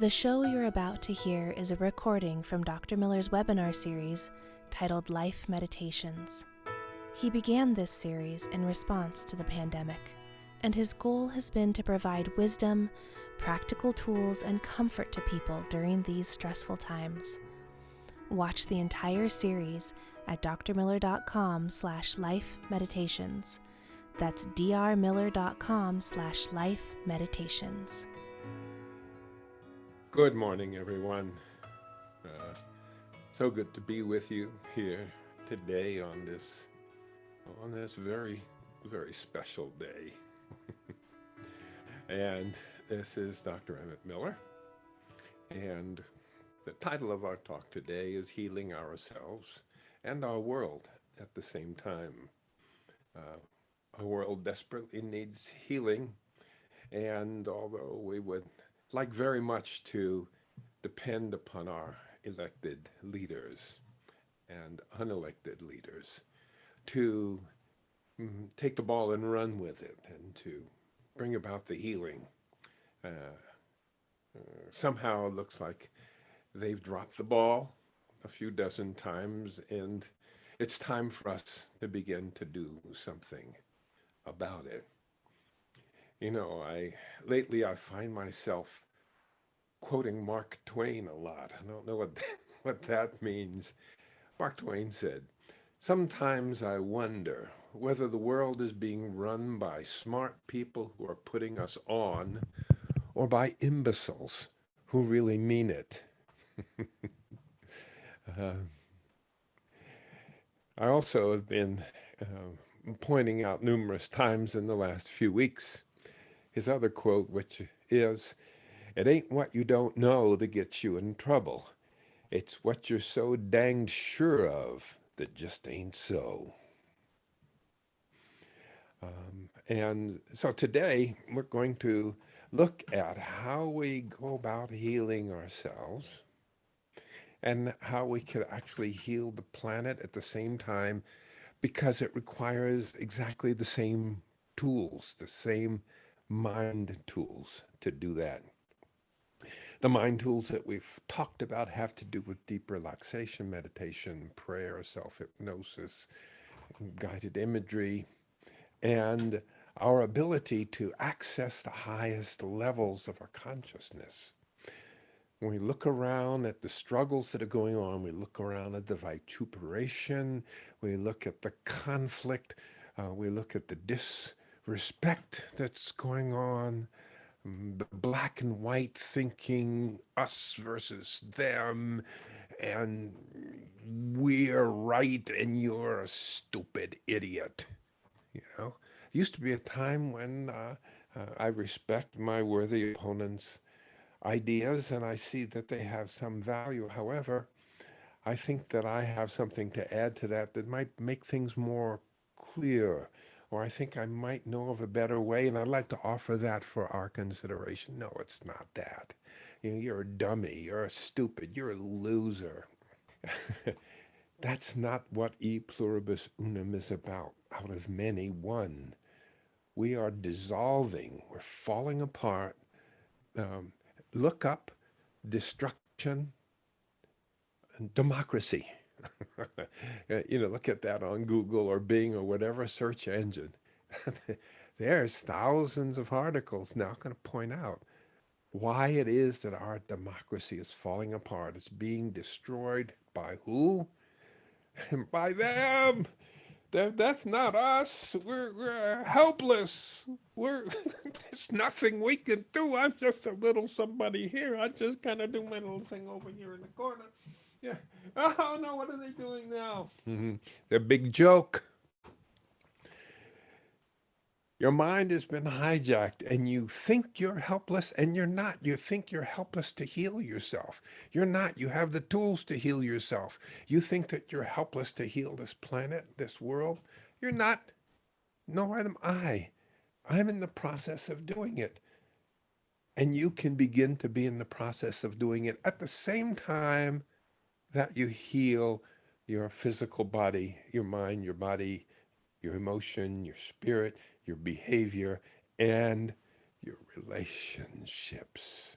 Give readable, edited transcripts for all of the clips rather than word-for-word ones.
The show you're about to hear is a recording from Dr. Miller's webinar series titled Life Meditations. He began this series in response to the pandemic, and his goal has been to provide wisdom, practical tools, and comfort to people during these stressful times. Watch the entire series at drmiller.com/lifemeditations. That's drmiller.com/lifemeditations. Good morning, everyone. So good to be with you here today on this very, very special day. And this is Dr. Emmett Miller. And the title of our talk today is Healing Ourselves and Our World at the same time. Our world desperately needs healing. And although we would like very much to depend upon our elected leaders and unelected leaders to take the ball and run with it and to bring about the healing. Somehow it looks like they've dropped the ball a few dozen times, and it's time for us to begin to do something about it. You know, lately I find myself quoting Mark Twain a lot. I don't know what that means. Mark Twain said, "Sometimes I wonder whether the world is being run by smart people who are putting us on or by imbeciles who really mean it." I also have been pointing out numerous times in the last few weeks his other quote, which is, "It ain't what you don't know that gets you in trouble. It's what you're so danged sure of that just ain't so." And so today we're going to look at how we go about healing ourselves and how we could actually heal the planet at the same time, because it requires exactly the same tools, the same mind tools to do that. The mind tools that we've talked about have to do with deep relaxation, meditation, prayer, self-hypnosis, guided imagery, and our ability to access the highest levels of our consciousness. When we look around at the struggles that are going on, we look around at the vituperation, we look at the conflict, we look at the disrespect that's going on, the black and white thinking, us versus them, and we're right and you're a stupid idiot. You know, there used to be a time when I respect my worthy opponents' ideas and I see that they have some value. However, I think that I have something to add to that that might make things more clear, or I think I might know of a better way, and I'd like to offer that for our consideration. No, it's not that. You know, you're a dummy, you're a stupid, you're a loser. That's not what E pluribus unum is about. Out of many, one. We are dissolving, we're falling apart. Look up destruction and democracy. You know, look at that on Google or Bing or whatever search engine. There's thousands of articles now going to point out why it is that our democracy is falling apart. It's being destroyed by who? By them. That's not us. We're helpless. There's nothing we can do. I'm just a little somebody here. I just kind of do my little thing over here in the corner. Yeah. Oh no, what are they doing now? Their big joke. Your mind has been hijacked and you think you're helpless, and you're not. You think you're helpless to heal yourself. You're not. You have the tools to heal yourself. You think that you're helpless to heal this planet, this world. You're not. Nor am I. I'm in the process of doing it. And you can begin to be in the process of doing it at the same time that you heal your physical body, your mind, your body, your emotion, your spirit, your behavior, and your relationships.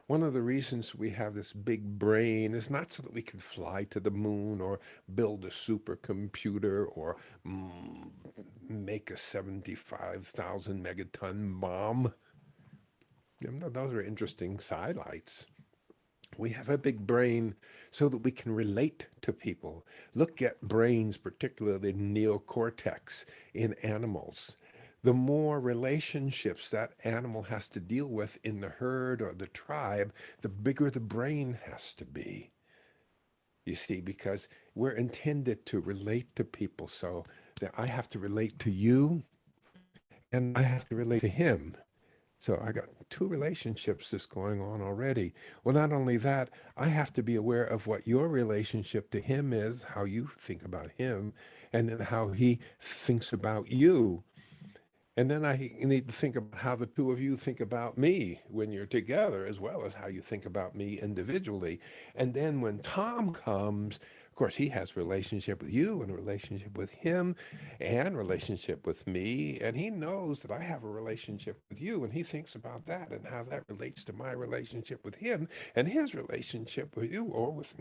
One of the reasons we have this big brain is not so that we can fly to the moon or build a supercomputer or make a 75,000 megaton bomb. Those are interesting sidelights. We have a big brain so that we can relate to people. Look at brains, particularly neocortex in animals. The more relationships that animal has to deal with in the herd or the tribe, the bigger the brain has to be. You see, because we're intended to relate to people. So that I have to relate to you and I have to relate to him. So I got two relationships that's going on already. Well, not only that, I have to be aware of what your relationship to him is, how you think about him, and then how he thinks about you. And then I need to think about how the two of you think about me when you're together, as well as how you think about me individually. And then when Tom comes, of course, he has relationship with you and a relationship with him and relationship with me. And he knows that I have a relationship with you. And he thinks about that and how that relates to my relationship with him and his relationship with you or with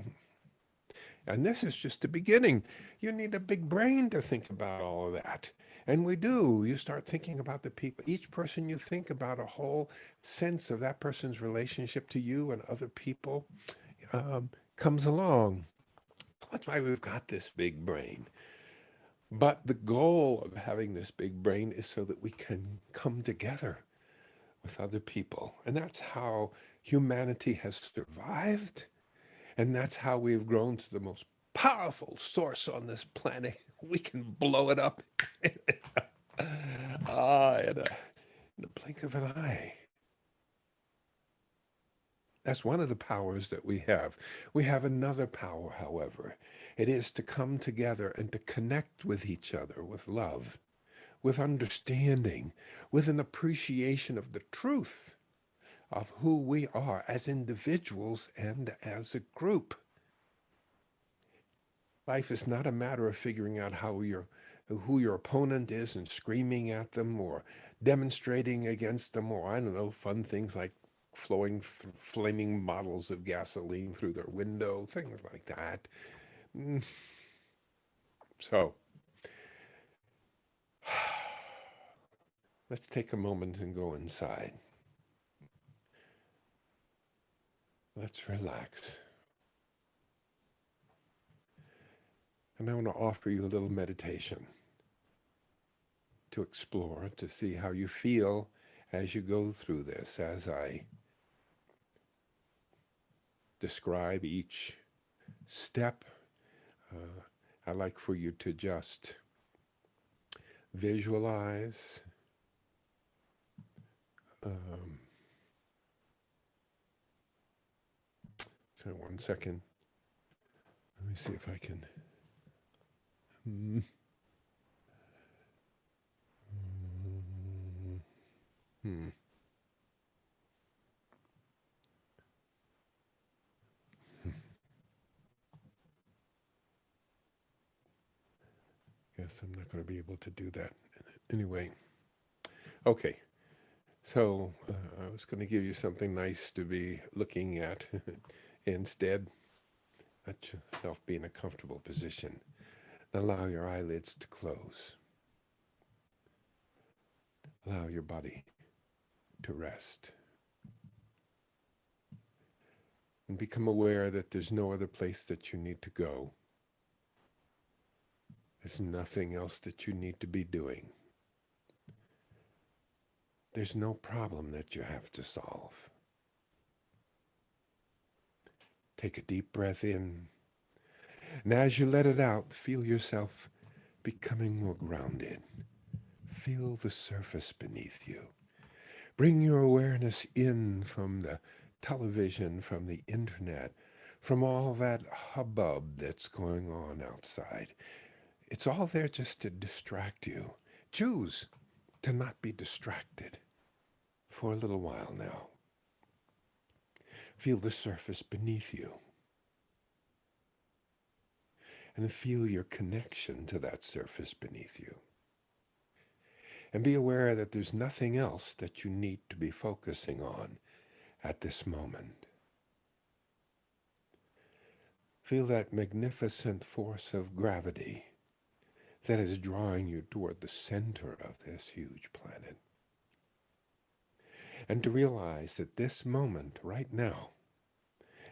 and this is just the beginning. You need a big brain to think about all of that. And we do. You start thinking about the people. Each person you think about a whole sense of that person's relationship to you and other people um, comes along. That's why we've got this big brain. But the goal of having this big brain is so that we can come together with other people. And that's how humanity has survived. And that's how we've grown to the most powerful source on this planet. We can blow it up in the blink of an eye. That's one of the powers that we have. We have another power, however. It is to come together and to connect with each other with love, with understanding, with an appreciation of the truth of who we are as individuals and as a group. Life is not a matter of figuring out who your opponent is and screaming at them or demonstrating against them or I don't know, fun things like flaming bottles of gasoline through their window, things like that. So let's take a moment and go inside. Let's relax. And I want to offer you a little meditation to explore, to see how you feel as you go through this, as I describe each step. I'd like for you to just visualize so 1 second. Let me see if I can. Guess I'm not going to be able to do that anyway. Okay, so I was going to give you something nice to be looking at instead. Let yourself be in a comfortable position. Allow your eyelids to close. Allow your body to rest. And become aware that there's no other place that you need to go. There's nothing else that you need to be doing. There's no problem that you have to solve. Take a deep breath in. And as you let it out, feel yourself becoming more grounded. Feel the surface beneath you. Bring your awareness in from the television, from the internet, from all that hubbub that's going on outside. It's all there just to distract you. Choose to not be distracted for a little while now. Feel the surface beneath you. And feel your connection to that surface beneath you. And be aware that there's nothing else that you need to be focusing on at this moment. Feel that magnificent force of gravity that is drawing you toward the center of this huge planet. And to realize that this moment right now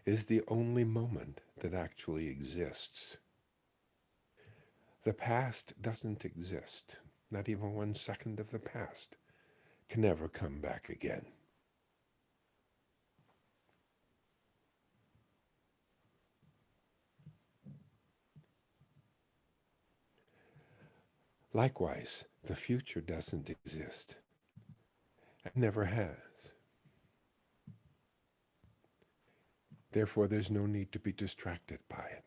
is the only moment that actually exists. The past doesn't exist. Not even 1 second of the past can never come back again. Likewise, the future doesn't exist. It never has. Therefore, there's no need to be distracted by it.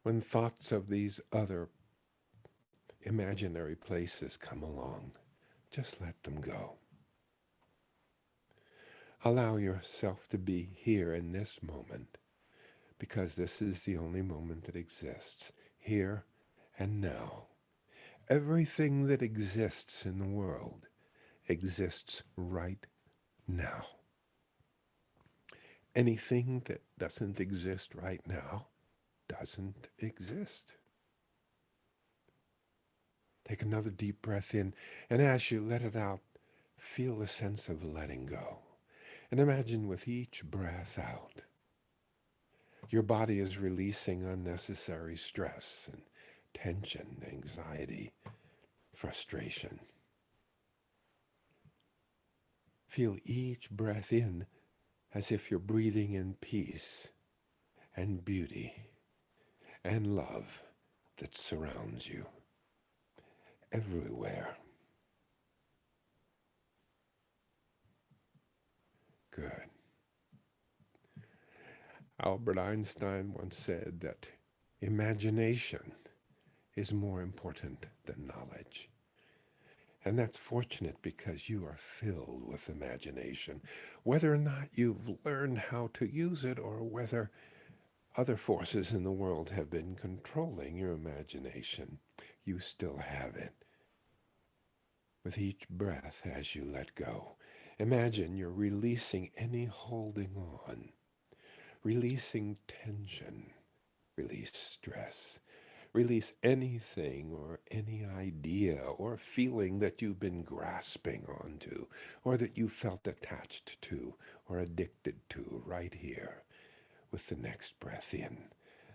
When thoughts of these other imaginary places come along, just let them go. Allow yourself to be here in this moment, because this is the only moment that exists, here and now. Everything that exists in the world exists right now. Anything that doesn't exist right now doesn't exist. Take another deep breath in, and as you let it out, feel a sense of letting go. And imagine with each breath out, your body is releasing unnecessary stress and tension, anxiety, frustration. Feel each breath in as if you're breathing in peace and beauty and love that surrounds you everywhere. Good. Albert Einstein once said that imagination is more important than knowledge. And that's fortunate because you are filled with imagination. Whether or not you've learned how to use it or whether other forces in the world have been controlling your imagination, you still have it. With each breath as you let go, imagine you're releasing any holding on, releasing tension, release stress. Release anything or any idea or feeling that you've been grasping onto or that you felt attached to or addicted to right here with the next breath in.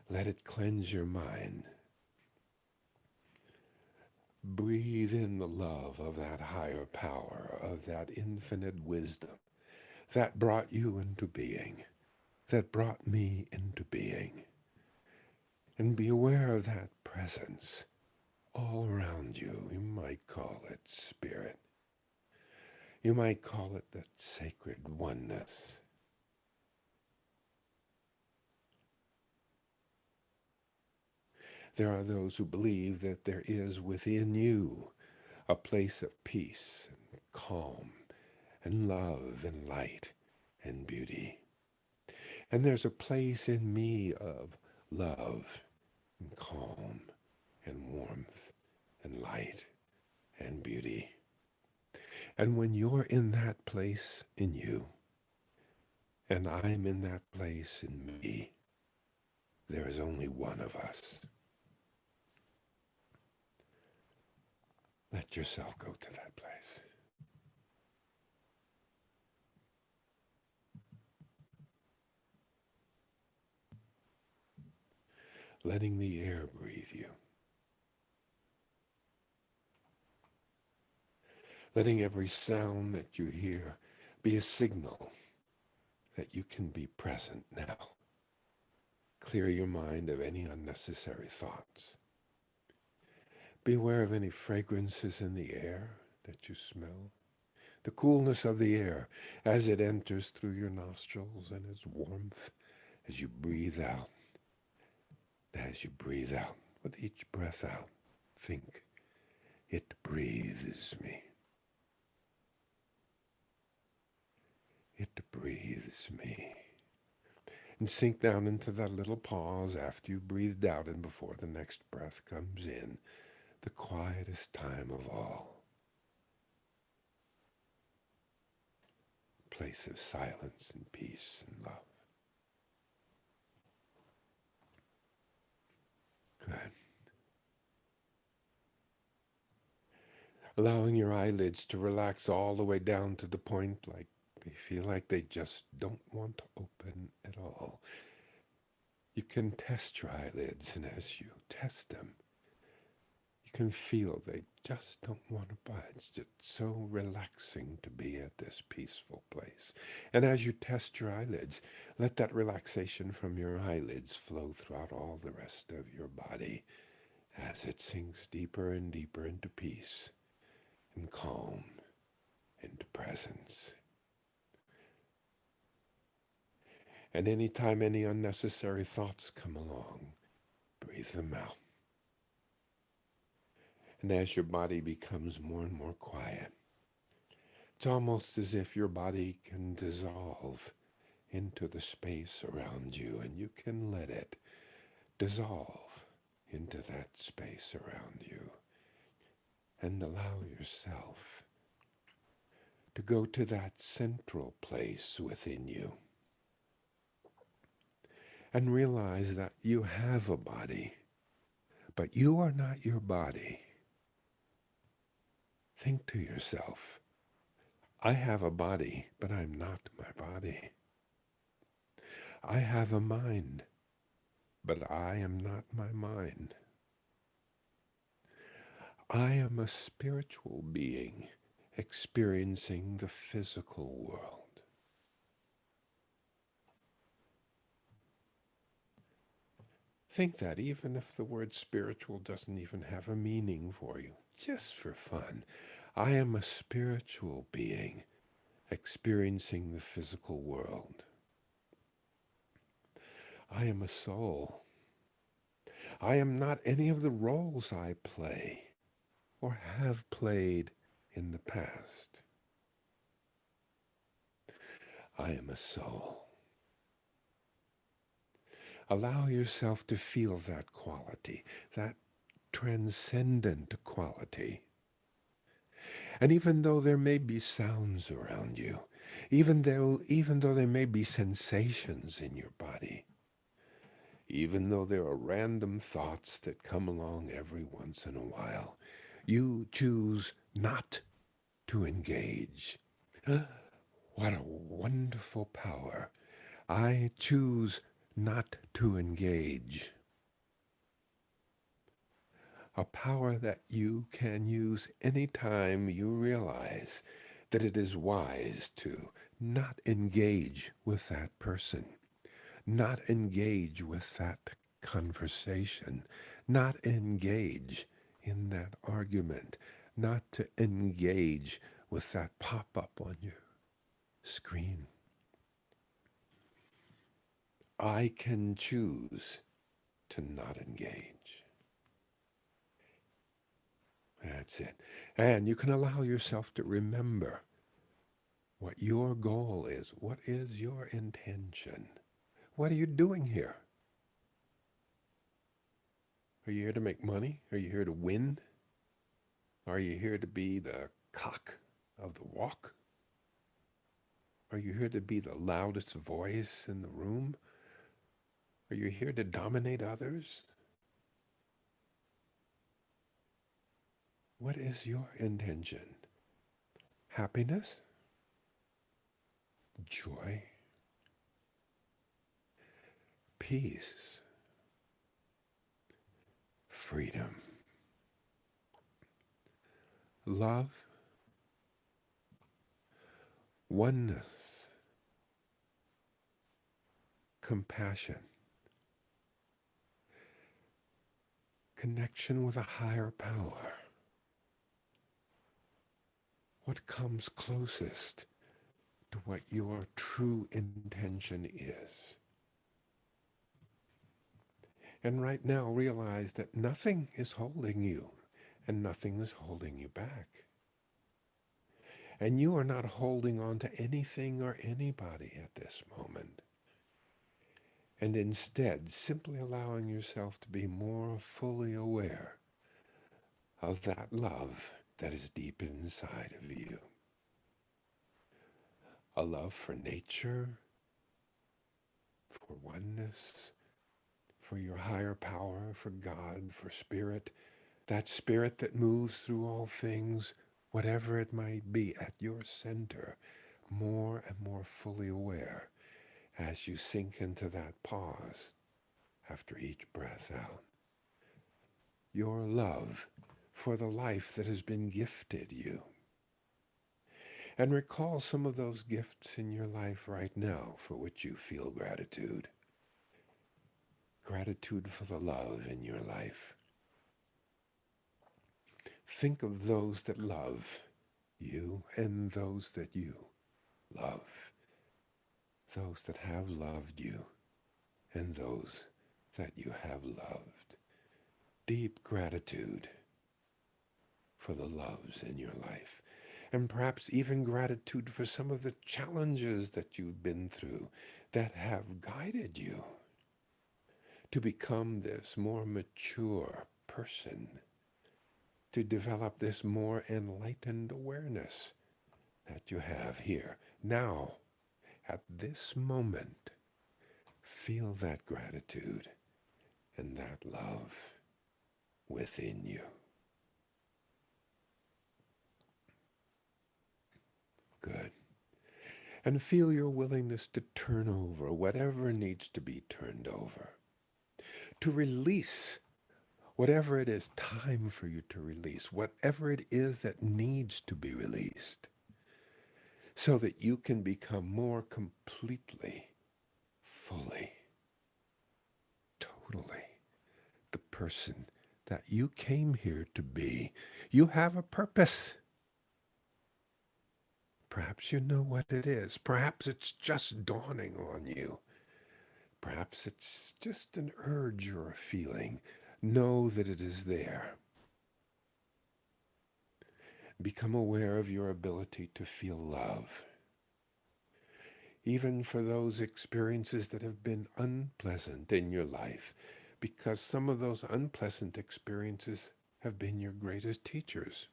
Let it cleanse your mind. Breathe in the love of that higher power, of that infinite wisdom that brought you into being, that brought me into being. And be aware of that presence all around you. You might call it spirit. You might call it that sacred oneness. There are those who believe that there is within you a place of peace and calm and love and light and beauty. And there's a place in me of love and calm and warmth and light and beauty. And when you're in that place in you, and I'm in that place in me, there is only one of us. Let yourself go to that place. Letting the air breathe you. Letting every sound that you hear be a signal that you can be present now. Clear your mind of any unnecessary thoughts. Be aware of any fragrances in the air that you smell. The coolness of the air as it enters through your nostrils and its warmth as you breathe out. As you breathe out, with each breath out, think, it breathes me. It breathes me. And sink down into that little pause after you've breathed out and before the next breath comes in, the quietest time of all. Place of silence and peace and love. Good. Allowing your eyelids to relax all the way down to the point like they feel like they just don't want to open at all. You can test your eyelids, and as you test them, you can feel they just don't want to budge. It's so relaxing to be at this peaceful place. And as you test your eyelids, let that relaxation from your eyelids flow throughout all the rest of your body as it sinks deeper and deeper into peace and calm, into presence. And anytime any unnecessary thoughts come along, breathe them out. And as your body becomes more and more quiet, it's almost as if your body can dissolve into the space around you, and you can let it dissolve into that space around you and allow yourself to go to that central place within you and realize that you have a body, but you are not your body. Think to yourself, I have a body, but I'm not my body. I have a mind, but I am not my mind. I am a spiritual being experiencing the physical world. Think that even if the word spiritual doesn't even have a meaning for you, just for fun, I am a spiritual being experiencing the physical world. I am a soul. I am not any of the roles I play or have played in the past. I am a soul. Allow yourself to feel that quality, that transcendent quality. And even though there may be sounds around you, even though there may be sensations in your body, even though there are random thoughts that come along every once in a while, you choose not to engage. What a wonderful power. I choose not to engage. A power that you can use anytime you realize that it is wise to not engage with that person, not engage with that conversation, not engage in that argument, not to engage with that pop-up on your screen. I can choose to not engage. That's it. And you can allow yourself to remember what your goal is. What is your intention? What are you doing here? Are you here to make money? Are you here to win? Are you here to be the cock of the walk? Are you here to be the loudest voice in the room? Are you here to dominate others? What is your intention? Happiness? Joy? Peace? Freedom? Love? Oneness? Compassion? Connection with a higher power? What comes closest to what your true intention is? And right now realize that nothing is holding you and nothing is holding you back. And you are not holding on to anything or anybody at this moment. And instead, simply allowing yourself to be more fully aware of that love that is deep inside of you. A love for nature, for oneness, for your higher power, for God, for spirit, that spirit that moves through all things, whatever it might be, at your center, more and more fully aware as you sink into that pause after each breath out. Your love for the life that has been gifted you. And recall some of those gifts in your life right now for which you feel gratitude. Gratitude for the love in your life. Think of those that love you and those that you love. Those that have loved you and those that you have loved. Deep gratitude for the loves in your life. And perhaps even gratitude for some of the challenges that you've been through that have guided you to become this more mature person, to develop this more enlightened awareness that you have here. Now, at this moment, feel that gratitude and that love within you. Good. And feel your willingness to turn over whatever needs to be turned over. To release whatever it is time for you to release, whatever it is that needs to be released, so that you can become more completely, fully, totally the person that you came here to be. You have a purpose. Perhaps you know what it is. Perhaps it's just dawning on you. Perhaps it's just an urge or a feeling. Know that it is there. Become aware of your ability to feel love. Even for those experiences that have been unpleasant in your life, because some of those unpleasant experiences have been your greatest teachers.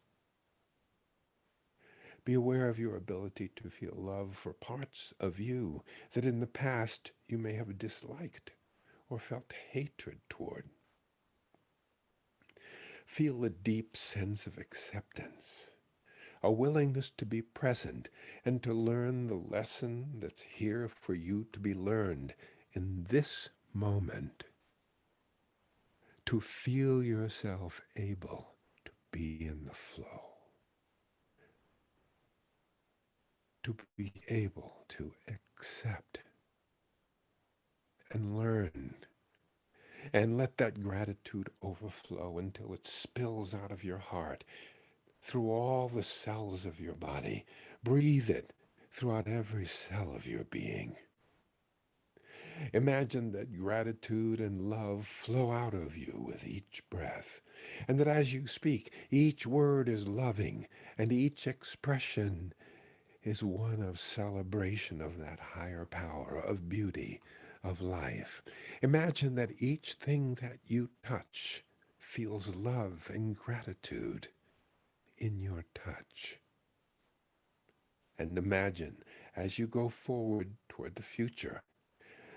Be aware of your ability to feel love for parts of you that in the past you may have disliked or felt hatred toward. Feel a deep sense of acceptance, a willingness to be present and to learn the lesson that's here for you to be learned in this moment. To feel yourself able to be in the flow. To be able to accept and learn and let that gratitude overflow until it spills out of your heart through all the cells of your body. Breathe it throughout every cell of your being. Imagine that gratitude and love flow out of you with each breath, and that as you speak, each word is loving and each expression is one of celebration of that higher power, of beauty, of life. Imagine that each thing that you touch feels love and gratitude in your touch. And imagine, as you go forward toward the future,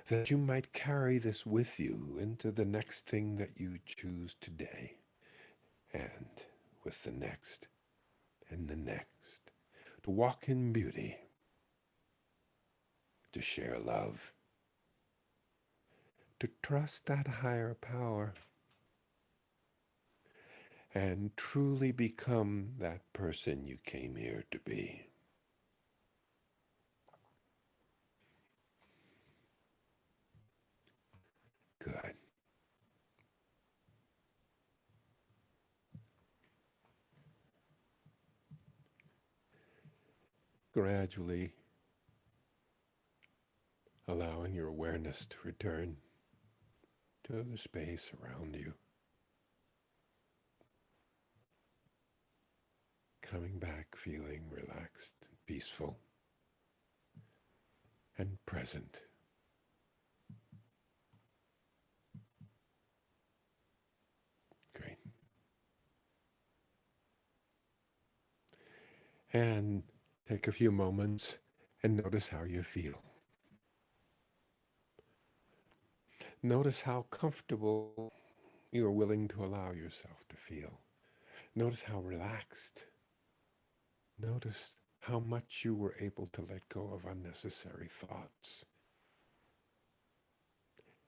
that you might carry this with you into the next thing that you choose today, and with the next, and the next. To walk in beauty, to share love, to trust that higher power, and truly become that person you came here to be. Good. Gradually allowing your awareness to return to the space around you. Coming back feeling relaxed, peaceful, and present. Great. And take a few moments and notice how you feel. Notice how comfortable you're willing to allow yourself to feel. Notice how relaxed. Notice how much you were able to let go of unnecessary thoughts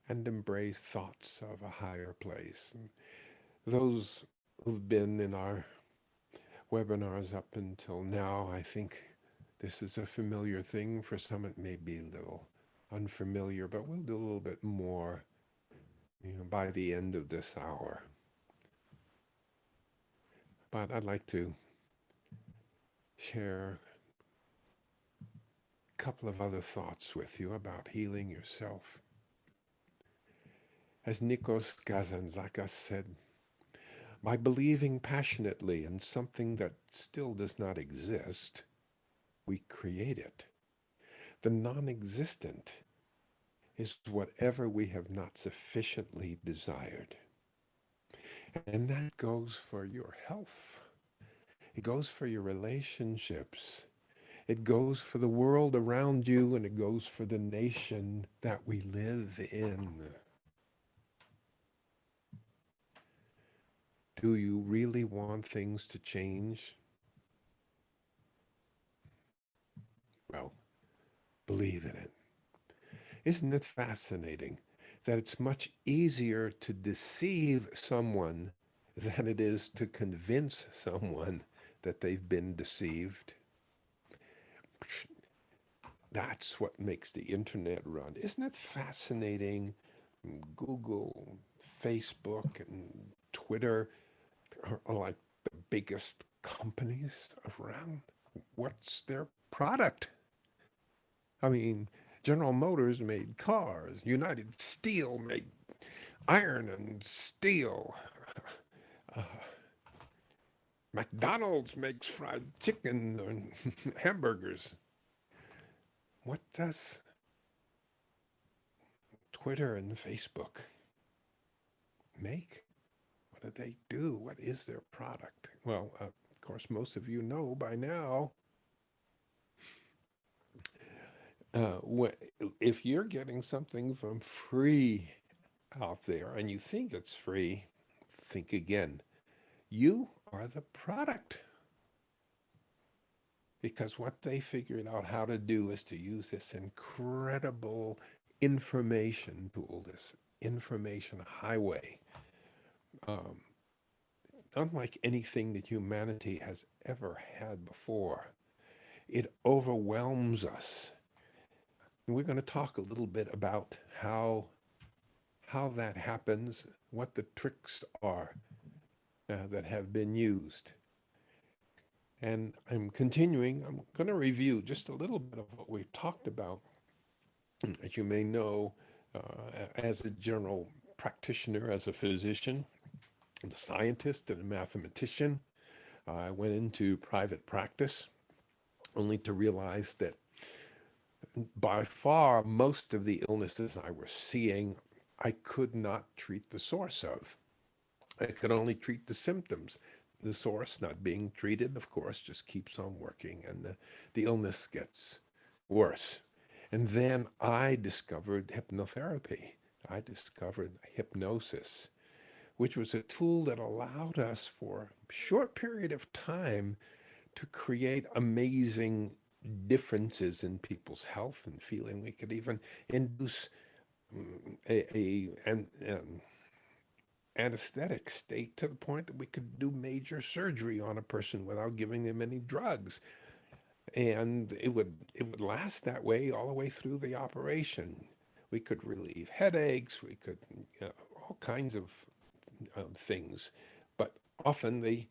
and embrace thoughts of a higher place. And those who've been in our webinars up until now, I think this is a familiar thing. For some, it may be a little unfamiliar, but we'll do a little bit more, by the end of this hour. But I'd like to share a couple of other thoughts with you about healing yourself. As Nicos Kazantsakis said, by believing passionately in something that still does not exist, we create it. The non-existent is whatever we have not sufficiently desired. And that goes for your health. It goes for your relationships. It goes for the world around you, and it goes for the nation that we live in. Do you really want things to change? Well, believe in it. Isn't it fascinating that it's much easier to deceive someone than it is to convince someone that they've been deceived? That's what makes the internet run. Isn't it fascinating? Google, Facebook, and Twitter are like the biggest companies around. What's their product? I mean, General Motors made cars. United Steel made iron and steel. Uh, McDonald's makes fried chicken and hamburgers. What does Twitter and Facebook make? What do they do? What is their product? Well, of course, most of you know by now. If you're getting something from free out there and you think it's free, think again. You are the product. Because what they figured out how to do is to use this incredible information tool, this information highway, um, unlike anything that humanity has ever had before. It overwhelms us. And we're going to talk a little bit about how that happens, what the tricks are that have been used. And I'm going to review just a little bit of what we've talked about. As you may know, as a general practitioner, as a physician, a scientist, and a mathematician, I went into private practice only to realize that by far most of the illnesses I was seeing, I could not treat the source of. I could only treat the symptoms. The source not being treated, of course, just keeps on working, and the illness gets worse. And then I discovered hypnotherapy. I discovered hypnosis, which was a tool that allowed us for a short period of time to create amazing differences in people's health and feeling. We could even induce an anesthetic state to the point that we could do major surgery on a person without giving them any drugs. And it would last that way all the way through the operation. We could relieve headaches. We could all kinds of things, but often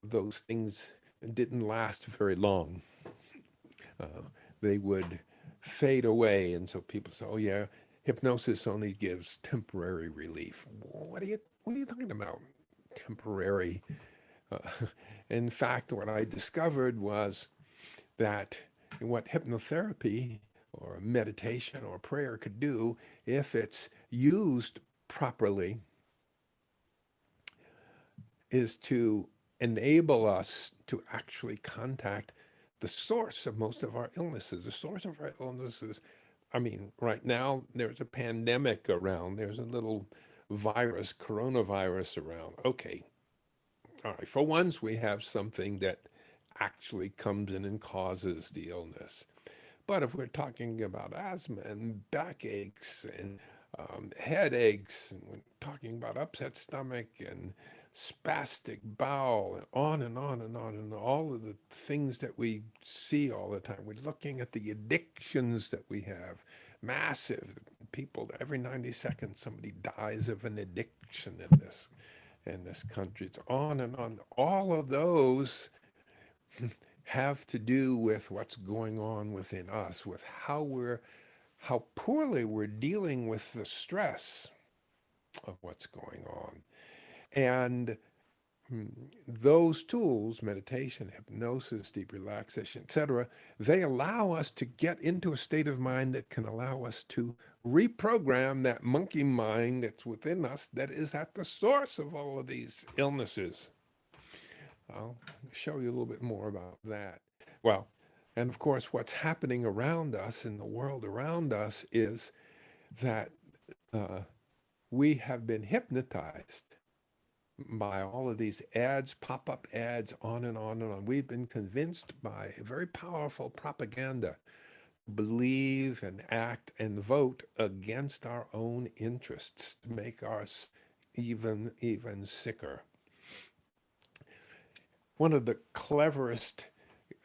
those things didn't last very long. They would fade away, and so people say, "Oh yeah, hypnosis only gives temporary relief." What are you talking about? Temporary? Uh, in fact, what I discovered was that what hypnotherapy or meditation or prayer could do, if it's used properly, is to enable us to actually contact the source of most of our illnesses. The source of our illnesses I mean, right now there's a pandemic around. There's a little virus, coronavirus around. Okay, all right. For once, we have something that actually comes in and causes the illness. But if we're talking about asthma and backaches and headaches, and we're talking about upset stomach and spastic bowel, and on and on and on, and all of the things that we see all the time, we're looking at the addictions that we have. Massive people, every 90 seconds, somebody dies of an addiction in this country. It's on and on. All of those have to do with what's going on within us, with how poorly we're dealing with the stress of what's going on. And those tools, meditation, hypnosis, deep relaxation, etc., they allow us to get into a state of mind that can allow us to reprogram that monkey mind that's within us that is at the source of all of these illnesses. I'll show you a little bit more about that. Well, and of course, what's happening around us in the world around us is that uh, we have been hypnotized by all of these ads, pop-up ads, on and on and on. We've been convinced by very powerful propaganda to believe and act and vote against our own interests to make us even sicker. One of the cleverest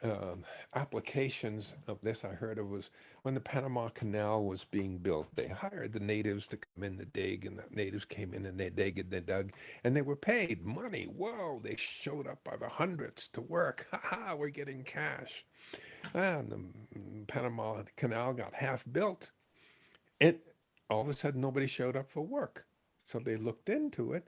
um, applications of this I heard of was when the Panama Canal was being built. They hired the natives to come in to dig, and the natives came in and they dug, and they were paid money. Whoa, they showed up by the hundreds to work. Ha ha, we're getting cash. And the Panama Canal got half built. It all of a sudden nobody showed up for work. So they looked into it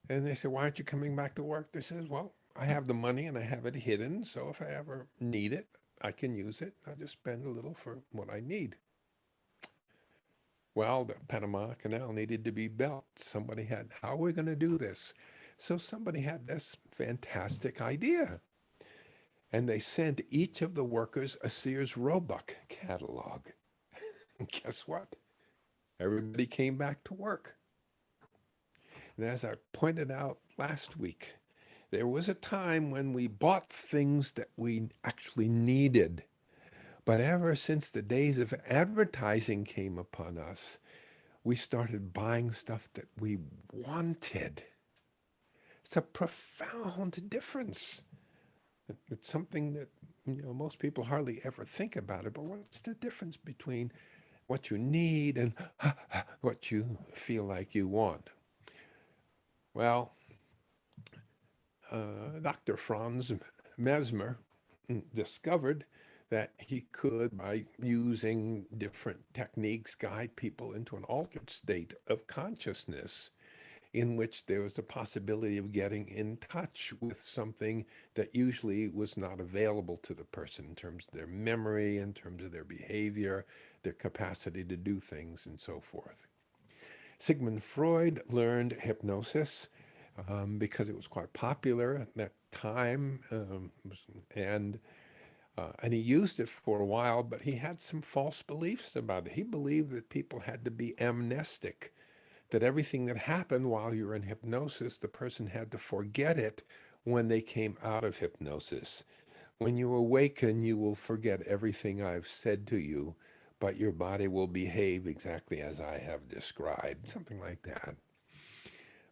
and they said, "Why aren't you coming back to work?" They says, "Well, I have the money and I have it hidden, so if I ever need it, I can use it. I'll just spend a little for what I need." Well, the Panama Canal needed to be built. Somebody had, how are we going to do this? So somebody had this fantastic idea. And they sent each of the workers a Sears Roebuck catalog. And guess what? Everybody came back to work. And as I pointed out last week, there was a time when we bought things that we actually needed. But ever since the days of advertising came upon us, we started buying stuff that we wanted. It's a profound difference. It's something that most people hardly ever think about it. But what's the difference between what you need and what you feel like you want? Well, Dr. Franz Mesmer discovered that he could, by using different techniques, guide people into an altered state of consciousness in which there was a possibility of getting in touch with something that usually was not available to the person in terms of their memory, in terms of their behavior, their capacity to do things, and so forth. Sigmund Freud learned hypnosis because it was quite popular at that time, and and he used it for a while, but he had some false beliefs about it. He believed that people had to be amnestic, that everything that happened while you were in hypnosis, the person had to forget it when they came out of hypnosis. When you awaken, you will forget everything I've said to you, but your body will behave exactly as I have described, something like that.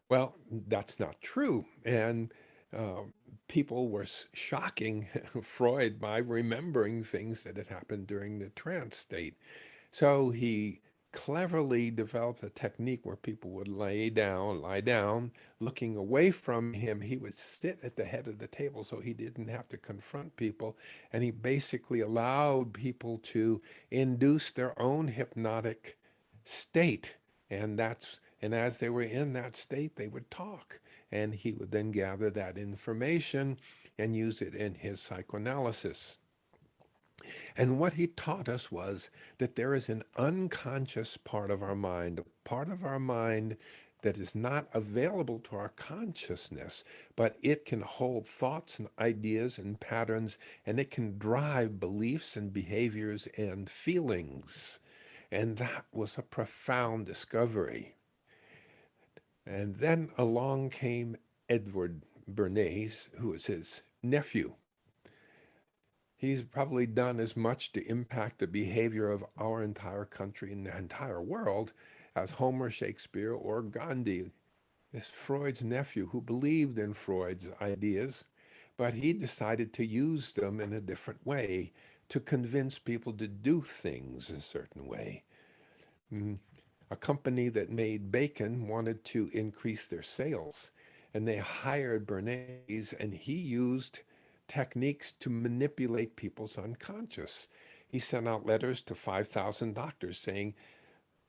Well, that's not true. And uh, people were shocking Freud by remembering things that had happened during the trance state. So he cleverly developed a technique where people would lie down, looking away from him. He would sit at the head of the table so he didn't have to confront people. And he basically allowed people to induce their own hypnotic state. And as they were in that state, they would talk. And he would then gather that information and use it in his psychoanalysis. And what he taught us was that there is an unconscious part of our mind, a part of our mind that is not available to our consciousness, but it can hold thoughts and ideas and patterns, and it can drive beliefs and behaviors and feelings. And that was a profound discovery. And then along came Edward Bernays, who was his nephew. He's probably done as much to impact the behavior of our entire country and the entire world as Homer, Shakespeare, or Gandhi. This Freud's nephew who believed in Freud's ideas, but he decided to use them in a different way to convince people to do things a certain way. Mm, A company that made bacon wanted to increase their sales, and they hired Bernays, and he used techniques to manipulate people's unconscious. He sent out letters to 5,000 doctors saying,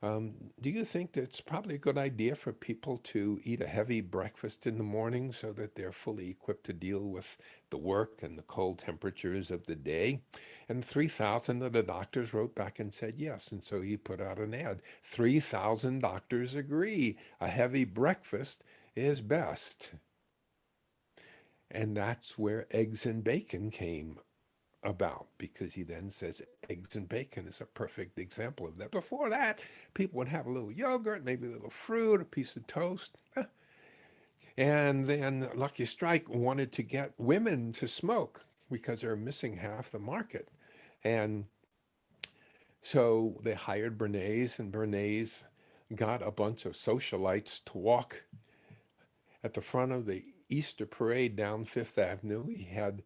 do you think that it's probably a good idea for people to eat a heavy breakfast in the morning so that they're fully equipped to deal with the work and the cold temperatures of the day? And 3,000 of the doctors wrote back and said yes. And so he put out an ad. 3,000 doctors agree a heavy breakfast is best. And that's where eggs and bacon came about, because he then says eggs and bacon is a perfect example of that. Before that, people would have a little yogurt, maybe a little fruit, a piece of toast. And then Lucky Strike wanted to get women to smoke because they're missing half the market. And so they hired Bernays, and Bernays got a bunch of socialites to walk at the front of the Easter parade down Fifth Avenue. He had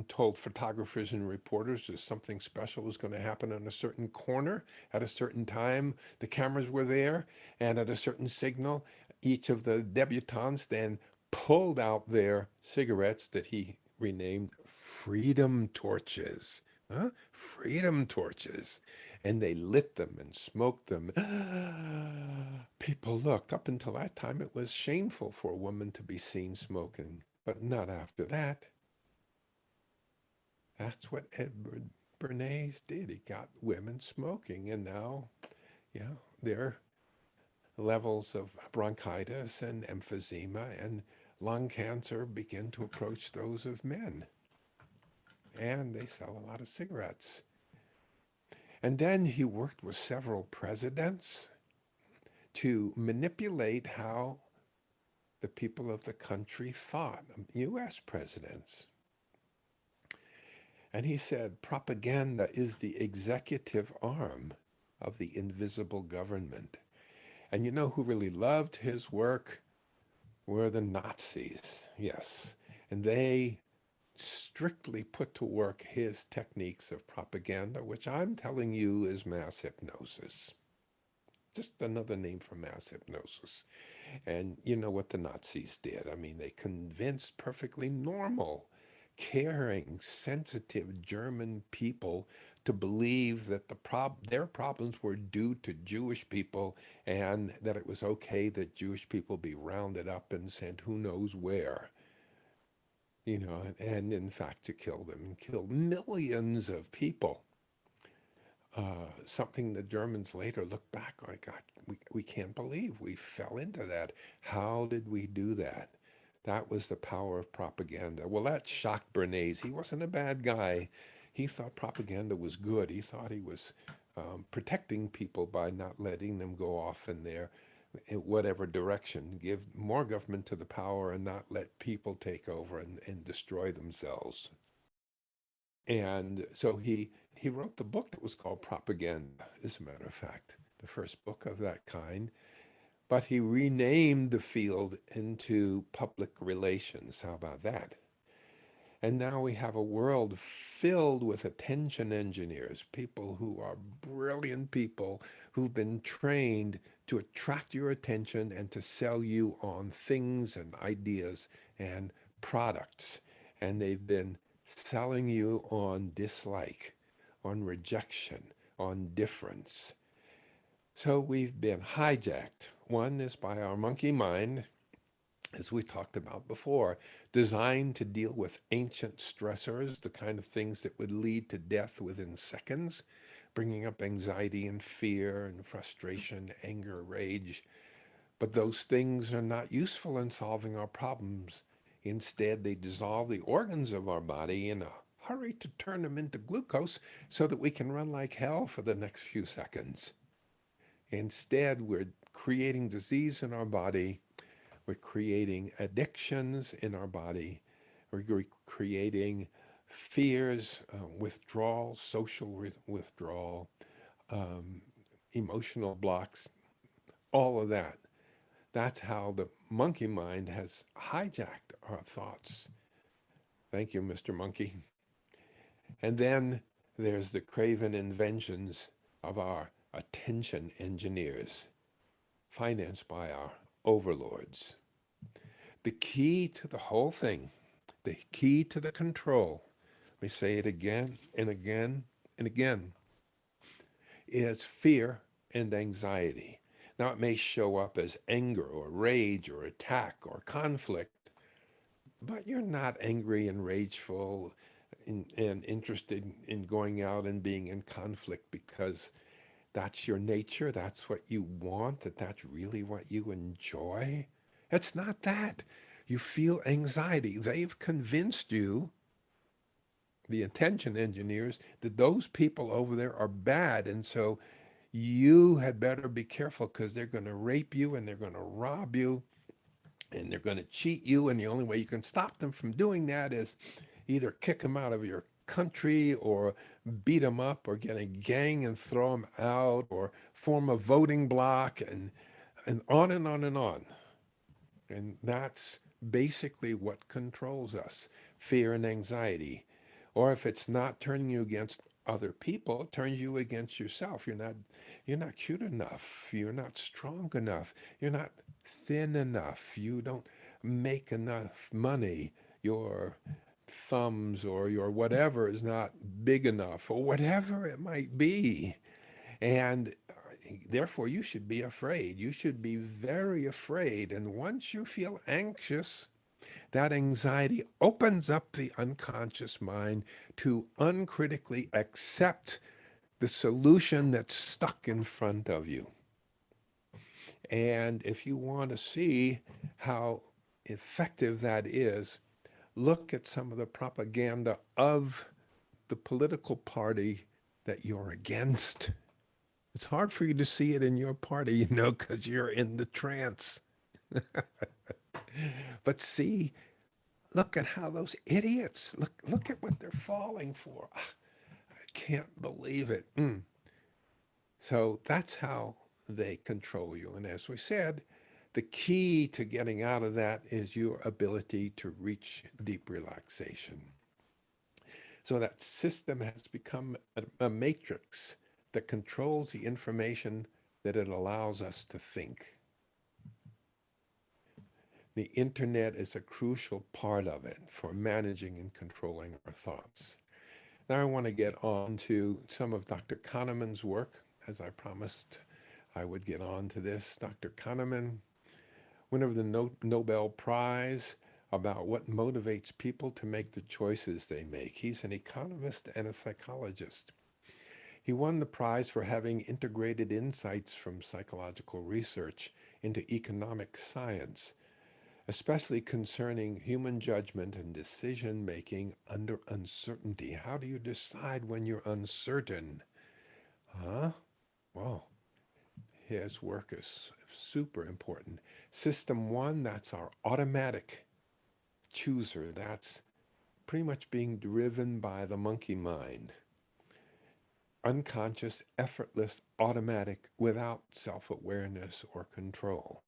told photographers and reporters that something special was going to happen on a certain corner at a certain time. The cameras were there, and at a certain signal, each of the debutantes then pulled out their cigarettes that he renamed freedom torches. Huh? Freedom torches. And they lit them and smoked them. People looked. Up until that time, it was shameful for a woman to be seen smoking, but not after that. That's what Edward Bernays did. He got women smoking, and now, their levels of bronchitis and emphysema and lung cancer begin to approach those of men. And they sell a lot of cigarettes. And then he worked with several presidents to manipulate how the people of the country thought, U.S. presidents. And he said, propaganda is the executive arm of the invisible government. And you know who really loved his work were the Nazis, yes. And they strictly put to work his techniques of propaganda, which I'm telling you is mass hypnosis. Just another name for mass hypnosis. And you know what the Nazis did? I mean, they convinced perfectly normal, caring, sensitive German people to believe that their problems were due to Jewish people, and that it was okay that Jewish people be rounded up and sent who knows where, and in fact to kill them, and kill millions of people. Something the Germans later look back like, God, we can't believe we fell into that. How did we do that? That was the power of propaganda. Well, that shocked Bernays. He wasn't a bad guy. He thought propaganda was good. He thought he was protecting people by not letting them go off in whatever direction, give more government to the power and not let people take over and destroy themselves. And so he wrote the book that was called Propaganda, as a matter of fact, the first book of that kind. But he renamed the field into public relations. How about that? And now we have a world filled with attention engineers, people who are brilliant people who've been trained to attract your attention and to sell you on things and ideas and products. And they've been selling you on dislike, on rejection, on difference. So we've been hijacked. One is by our monkey mind, as we talked about before, designed to deal with ancient stressors, the kind of things that would lead to death within seconds, bringing up anxiety and fear and frustration, anger, rage. But those things are not useful in solving our problems. Instead, they dissolve the organs of our body in a hurry to turn them into glucose so that we can run like hell for the next few seconds. Instead, we're creating disease in our body. We're creating addictions in our body. We're creating fears, withdrawal, social withdrawal, um, emotional blocks, all of that. That's how the monkey mind has hijacked our thoughts. Thank you, Mr. Monkey. And then there's the craven inventions of our attention engineers, financed by our overlords. The key to the whole thing, the key to the control, let me say it again and again and again, is fear and anxiety. Now, it may show up as anger or rage or attack or conflict, but you're not angry and rageful and interested in going out and being in conflict because that's your nature, that's what you want, that's really what you enjoy. It's not that. You feel anxiety. They've convinced you, the attention engineers, that those people over there are bad. And so you had better be careful because they're going to rape you and they're going to rob you and they're going to cheat you. And the only way you can stop them from doing that is either kick them out of your country or beat them up or get a gang and throw them out or form a voting bloc and on and on and on. And that's basically what controls us, fear and anxiety. Or if it's not turning you against other people, it turns you against yourself. You're not cute enough. You're not strong enough. You're not thin enough. You don't make enough money. Your thumbs or your whatever is not big enough or whatever it might be. And therefore, you should be afraid. You should be very afraid. And once you feel anxious, that anxiety opens up the unconscious mind to uncritically accept the solution that's stuck in front of you. And if you want to see how effective that is, look at some of the propaganda of the political party that you're against. It's hard for you to see it in your party, because you're in the trance. But see, look at how those idiots, look at what they're falling for. I can't believe it. So that's how they control you. And as we said, the key to getting out of that is your ability to reach deep relaxation. So that system has become a matrix that controls the information that it allows us to think. The internet is a crucial part of it for managing and controlling our thoughts. Now I want to get on to some of Dr. Kahneman's work. As I promised, I would get on to this. Dr. Kahneman, winner of the Nobel Prize, about what motivates people to make the choices they make. He's an economist and a psychologist. He won the prize for having integrated insights from psychological research into economic science, especially concerning human judgment and decision-making under uncertainty. How do you decide when you're uncertain? Well, his work is super important. System one, that's our automatic chooser. That's pretty much being driven by the monkey mind. Unconscious, effortless, automatic, without self-awareness or control.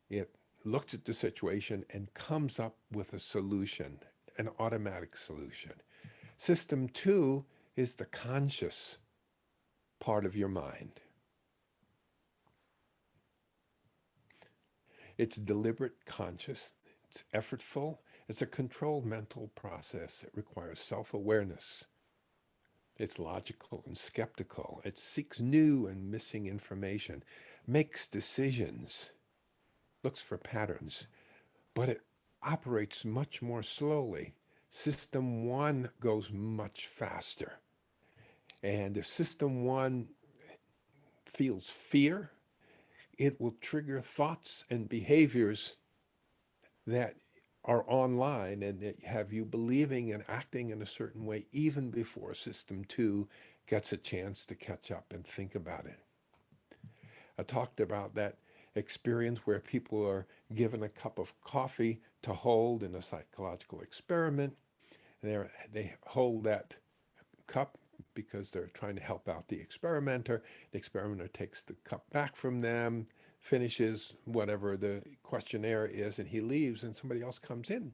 It looks at the situation and comes up with a solution, an automatic solution. System two is the conscious part of your mind. It's deliberate, conscious, it's effortful, it's a controlled mental process. It requires self-awareness. It's logical and skeptical. It seeks new and missing information, makes decisions, looks for patterns, but it operates much more slowly. System one goes much faster. And if system one feels fear, it will trigger thoughts and behaviors that are online and that have you believing and acting in a certain way even before system two gets a chance to catch up and think about it. I talked about that experience where people are given a cup of coffee to hold in a psychological experiment. They hold that cup because they're trying to help out the experimenter. The experimenter takes the cup back from them, finishes whatever the questionnaire is, and he leaves, and somebody else comes in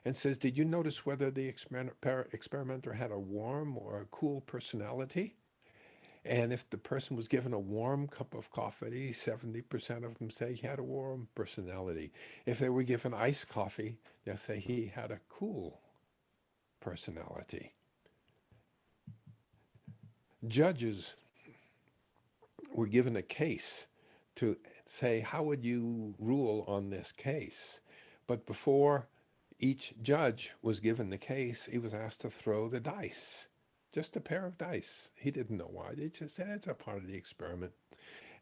and says, did you notice whether the experimenter had a warm or a cool personality? And if the person was given a warm cup of coffee, 70% of them say he had a warm personality. If they were given iced coffee, they'll say he had a cool personality. Judges were given a case to say, how would you rule on this case? But before each judge was given the case, he was asked to throw the dice, just a pair of dice. He didn't know why. They just said it's a part of the experiment.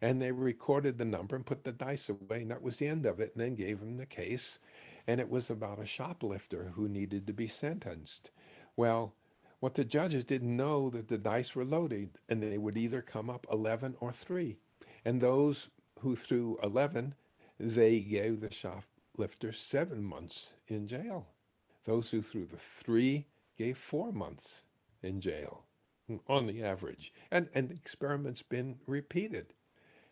And they recorded the number and put the dice away, and that was the end of it, and then gave him the case. And it was about a shoplifter who needed to be sentenced. Well, what the judges didn't know that the dice were loaded, and they would either come up 11 or 3. And those who threw 11, they gave the shoplifter 7 months in jail. Those who threw the 3 gave 4 months in jail on the average. And the experiment's been repeated.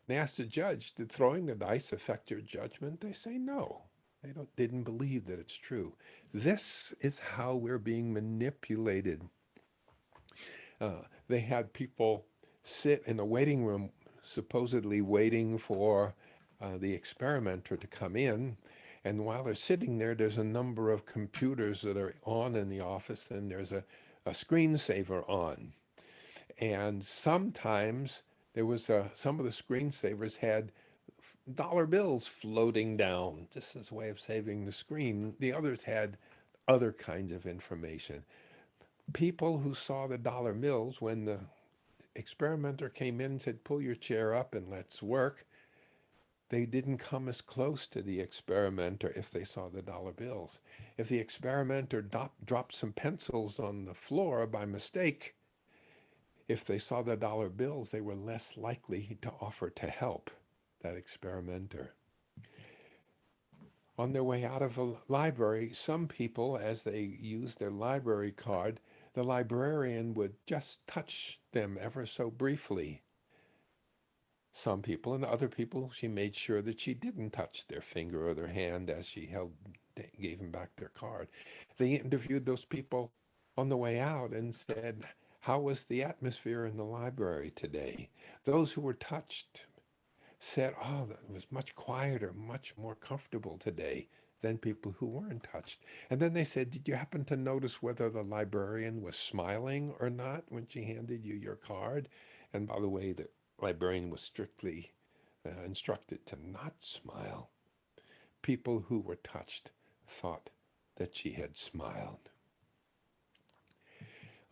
They asked the judge, did throwing the dice affect your judgment? They say no. They didn't believe that it's true. This is how we're being manipulated. They had people sit in a waiting room, supposedly waiting for the experimenter to come in. And while they're sitting there, there's a number of computers that are on in the office, and there's a screensaver on. And sometimes there was some of the screensavers had dollar bills floating down, just as a way of saving the screen. The others had other kinds of information. People who saw the dollar bills, when the experimenter came in and said, pull your chair up and let's work, they didn't come as close to the experimenter if they saw the dollar bills. If the experimenter dropped some pencils on the floor by mistake, if they saw the dollar bills, they were less likely to offer to help that experimenter. On their way out of a library, some people, as they used their library card, the librarian would just touch them ever so briefly. Some people, and other people, she made sure that she didn't touch their finger or their hand as she gave them back their card. They interviewed those people on the way out and said, how was the atmosphere in the library today? Those who were touched said, oh, that was much quieter, much more comfortable today than people who weren't touched. And then they said, did you happen to notice whether the librarian was smiling or not when she handed you your card? And by the way, the librarian was strictly instructed to not smile. People who were touched thought that she had smiled.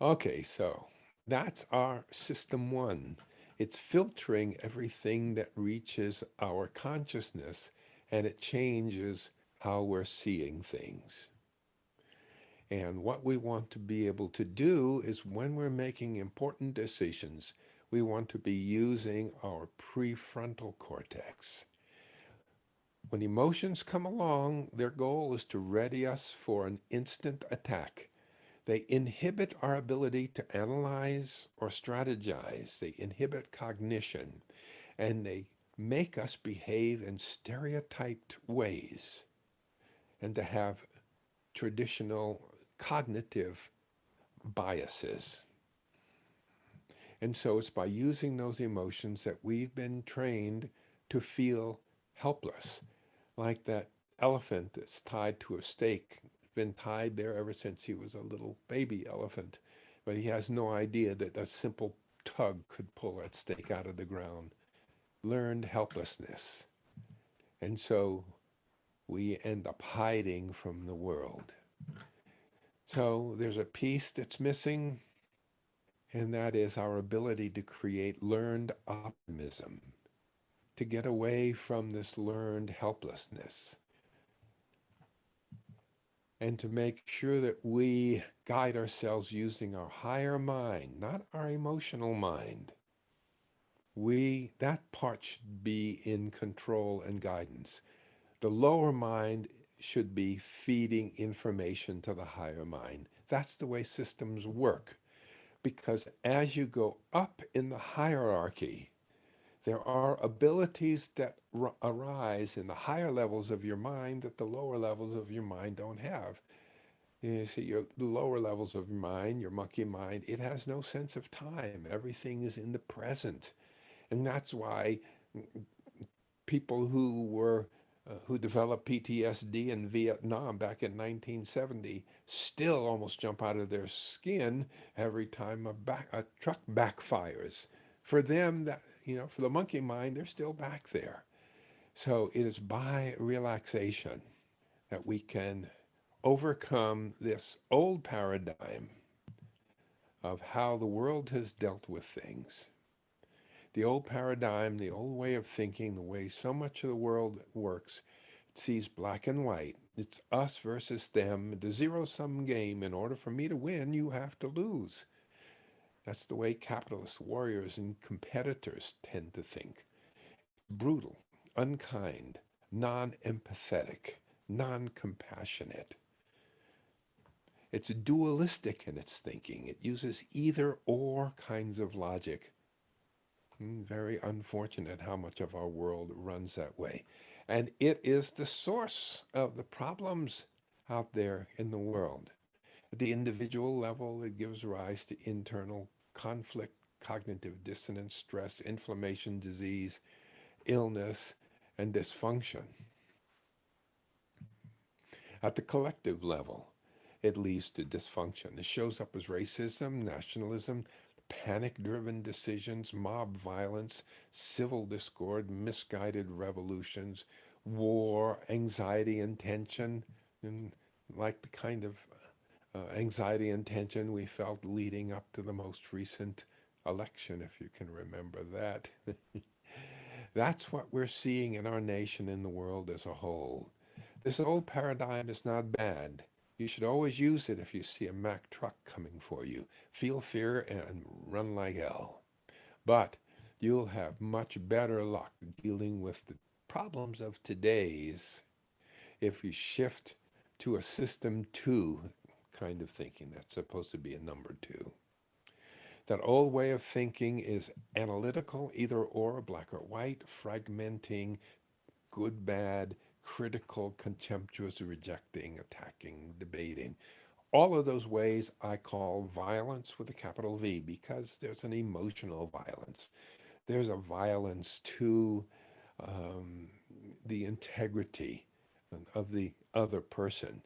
Okay, so that's our system one. It's filtering everything that reaches our consciousness, and it changes how we're seeing things. And what we want to be able to do is, when we're making important decisions, we want to be using our prefrontal cortex. When emotions come along, their goal is to ready us for an instant attack. They inhibit our ability to analyze or strategize. They inhibit cognition, and they make us behave in stereotyped ways and to have traditional cognitive biases. And so it's by using those emotions that we've been trained to feel helpless, like that elephant that's tied to a stake, been tied there ever since he was a little baby elephant, but he has no idea that a simple tug could pull that stake out of the ground. Learned helplessness. And so we end up hiding from the world. So there's a piece that's missing, and that is our ability to create learned optimism, to get away from this learned helplessness. and to make sure that we guide ourselves using our higher mind, not our emotional mind. That part should be in control and guidance. The lower mind should be feeding information to the higher mind. That's the way systems work. Because as you go up in the hierarchy, there are abilities that arise in the higher levels of your mind that the lower levels of your mind don't have. You see, the lower levels of your mind, your monkey mind, it has no sense of time. Everything is in the present. And that's why people who developed PTSD in Vietnam back in 1970 still almost jump out of their skin every time a truck backfires. For them, for the monkey mind, they're still back there. So it is by relaxation that we can overcome this old paradigm of how the world has dealt with things. The old paradigm, the old way of thinking, the way so much of the world works, it sees black and white. It's us versus them, the zero-sum game. In order for me to win, you have to lose. That's the way capitalist warriors and competitors tend to think. It's brutal, unkind, non-empathetic, non-compassionate. It's dualistic in its thinking. It uses either or kinds of logic. Very unfortunate how much of our world runs that way. And it is the source of the problems out there in the world. At the individual level, it gives rise to internal conflict, cognitive dissonance, stress, inflammation, disease, illness, and dysfunction. At the collective level, it leads to dysfunction. It shows up as racism, nationalism, panic-driven decisions, mob violence, civil discord, misguided revolutions, war, anxiety and tension, and like the kind of anxiety and tension we felt leading up to the most recent election, if you can remember that. That's what we're seeing in our nation, in the world as a whole. This old paradigm is not bad. You should always use it if you see a Mack truck coming for you. Feel fear and run like hell. But you'll have much better luck dealing with the problems of today's if you shift to a system two kind of thinking. That's supposed to be a number two. That old way of thinking is analytical, either or, black or white, fragmenting, good, bad, critical, contemptuous, rejecting, attacking, debating. All of those ways I call violence with a capital V because there's an emotional violence. There's a violence to um, the integrity of the other person.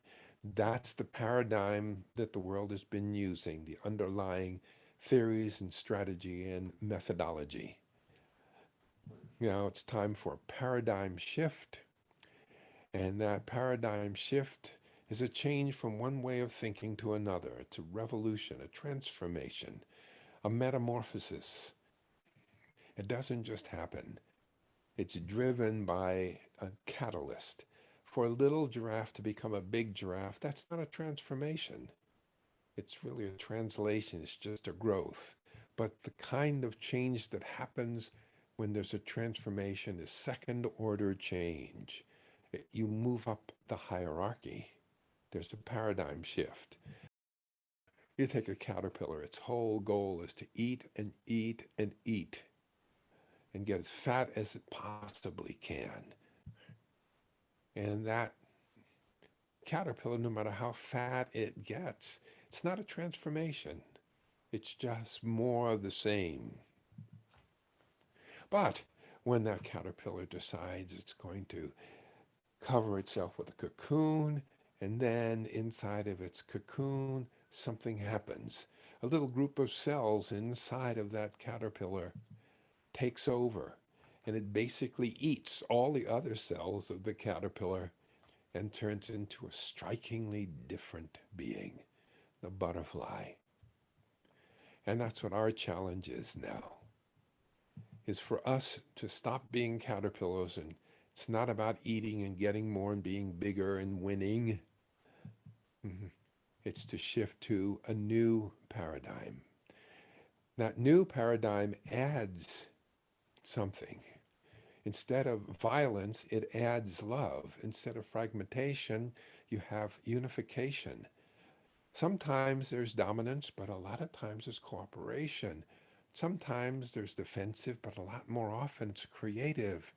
That's the paradigm that the world has been using, the underlying theories and strategy and methodology. Now it's time for a paradigm shift. And that paradigm shift is a change from one way of thinking to another. It's a revolution, a transformation, a metamorphosis. It doesn't just happen. It's driven by a catalyst. For a little giraffe to become a big giraffe, that's not a transformation. It's really a translation. It's just a growth. But the kind of change that happens when there's a transformation is second order change. You move up the hierarchy. There's a paradigm shift. You take a caterpillar, its whole goal is to eat and eat and eat and get as fat as it possibly can. And that caterpillar, no matter how fat it gets, it's not a transformation. It's just more of the same. But when that caterpillar decides it's going to cover itself with a cocoon, and then inside of its cocoon, something happens. A little group of cells inside of that caterpillar takes over, and it basically eats all the other cells of the caterpillar and turns into a strikingly different being, the butterfly. And that's what our challenge is now, is for us to stop being caterpillars. And it's not about eating and getting more and being bigger and winning. Mhm. It's to shift to a new paradigm. That new paradigm adds something. Instead of violence, it adds love. Instead of fragmentation, you have unification. Sometimes there's dominance, but a lot of times there's cooperation. Sometimes there's defensive, but a lot more often it's creative.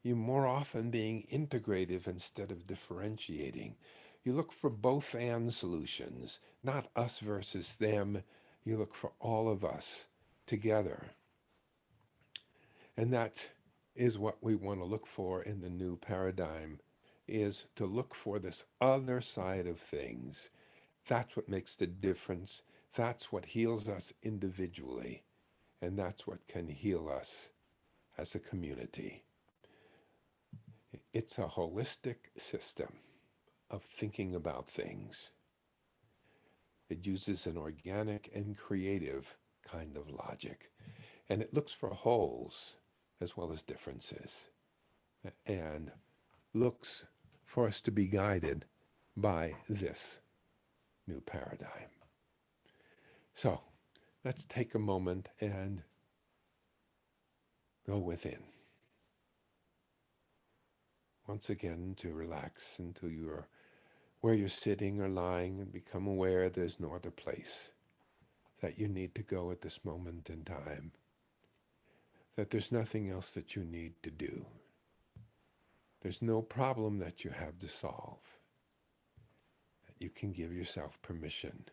You more often being integrative instead of differentiating. You look for both and solutions, not us versus them. You look for all of us together. And that is what we want to look for in the new paradigm, is to look for this other side of things. That's what makes the difference. That's what heals us individually. And that's what can heal us as a community. It's a holistic system of thinking about things. It uses an organic and creative kind of logic. And it looks for wholes as well as differences. And looks for us to be guided by this new paradigm. So let's take a moment and go within. Once again, to relax into where you're sitting or lying, and become aware there's no other place that you need to go at this moment in time, that there's nothing else that you need to do. There's no problem that you have to solve. That you can give yourself permission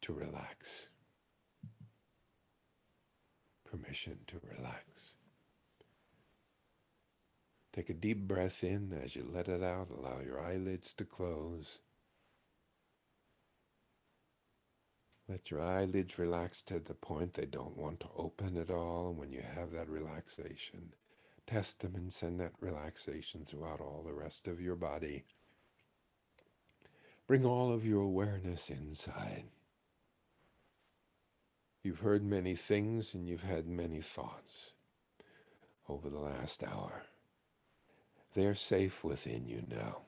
to relax. Permission to relax. Take a deep breath in. As you let it out, allow your eyelids to close. Let your eyelids relax to the point they don't want to open at all. And when you have that relaxation, test them and send that relaxation throughout all the rest of your body. Bring all of your awareness inside. You've heard many things and you've had many thoughts over the last hour. They're safe within you now.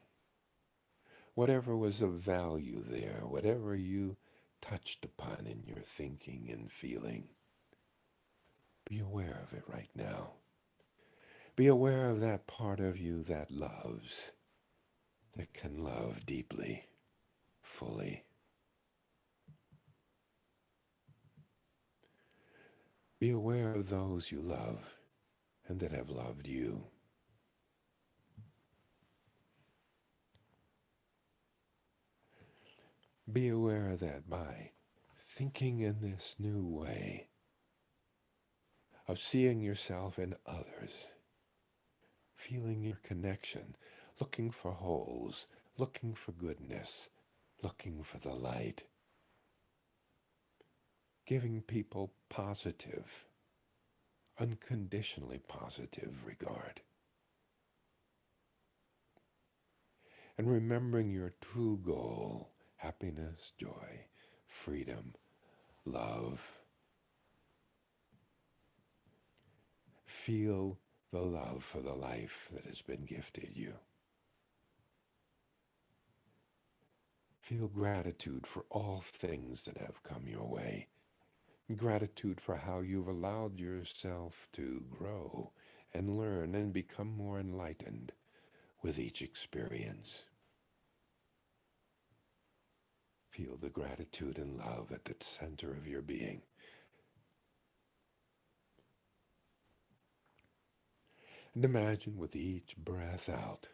Whatever was of value there, whatever you touched upon in your thinking and feeling, be aware of it right now. Be aware of that part of you that loves, that can love deeply, fully. Be aware of those you love and that have loved you. Be aware that by thinking in this new way of seeing yourself in others, feeling your connection, looking for wholes, looking for goodness, looking for the light, giving people positive, unconditionally positive regard, and remembering your true goal, happiness, joy, freedom, love. Feel the love for the life that has been gifted you. Feel gratitude for all things that have come your way. Gratitude for how you've allowed yourself to grow and learn and become more enlightened with each experience. Feel the gratitude and love at the center of your being. And imagine with each breath out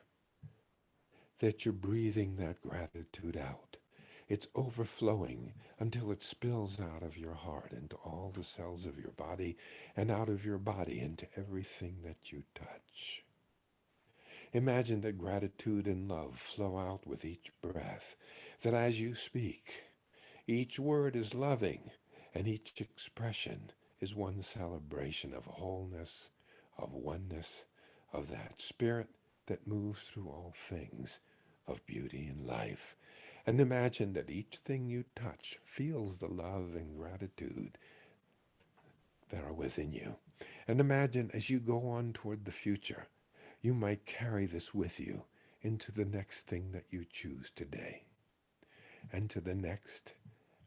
that you're breathing that gratitude out. It's overflowing until it spills out of your heart into all the cells of your body and out of your body into everything that you touch. Imagine that gratitude and love flow out with each breath, that as you speak, each word is loving and each expression is one celebration of wholeness, of oneness, of that spirit that moves through all things, of beauty and life. And imagine that each thing you touch feels the love and gratitude that are within you. And imagine as you go on toward the future, you might carry this with you into the next thing that you choose today. and to the next,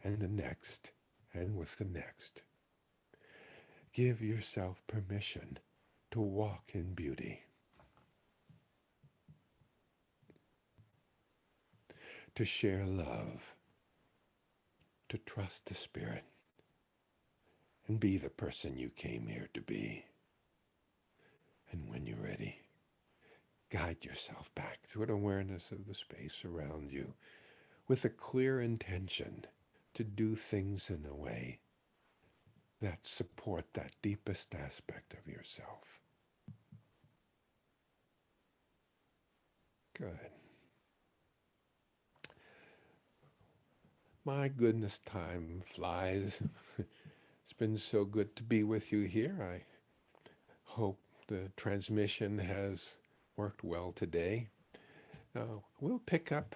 and the next, and with the next. Give yourself permission to walk in beauty, to share love, to trust the Spirit, and be the person you came here to be. And when you're ready, guide yourself back to an awareness of the space around you with a clear intention to do things in a way that support that deepest aspect of yourself. Good. My goodness, time flies. It's been so good to be with you here. I hope the transmission has worked well today. We'll pick up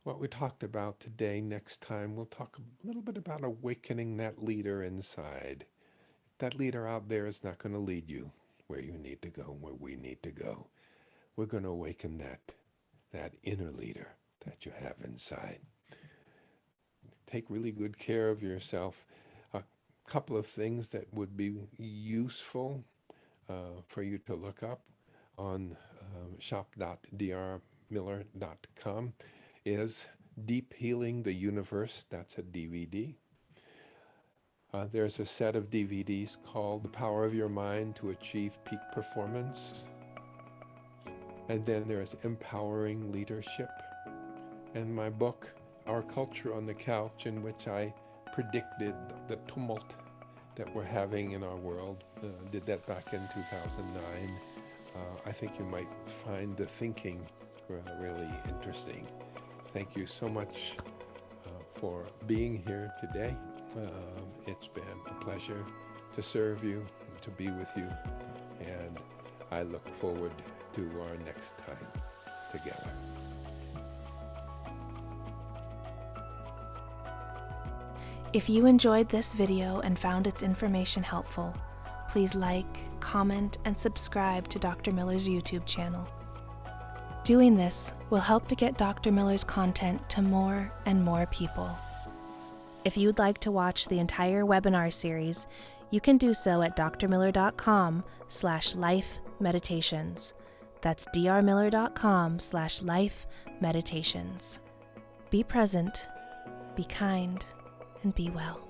what we talked about today next time. We'll talk a little bit about awakening that leader inside. That leader out there is not going to lead you where you need to go, where we need to go. We're going to awaken that inner leader that you have inside. Take really good care of yourself. A couple of things that would be useful for you to look up on shop.drmiller.com is Deep Healing the Universe. That's a DVD. There's a set of DVDs called The Power of Your Mind to Achieve Peak Performance. And then there's Empowering Leadership. And my book, Our Culture on the Couch, in which I predicted the tumult that we're having in our world. Did that back in 2009. I think you might find the thinking really interesting. Thank you so much for being here today. It's been a pleasure to serve you, to be with you, and I look forward to our next time together. If you enjoyed this video and found its information helpful, please like, comment, and subscribe to Dr. Miller's YouTube channel. Doing this will help to get Dr. Miller's content to more and more people. If you'd like to watch the entire webinar series, you can do so at drmiller.com/lifemeditations. That's drmiller.com/lifemeditations. Be present, be kind, and be well.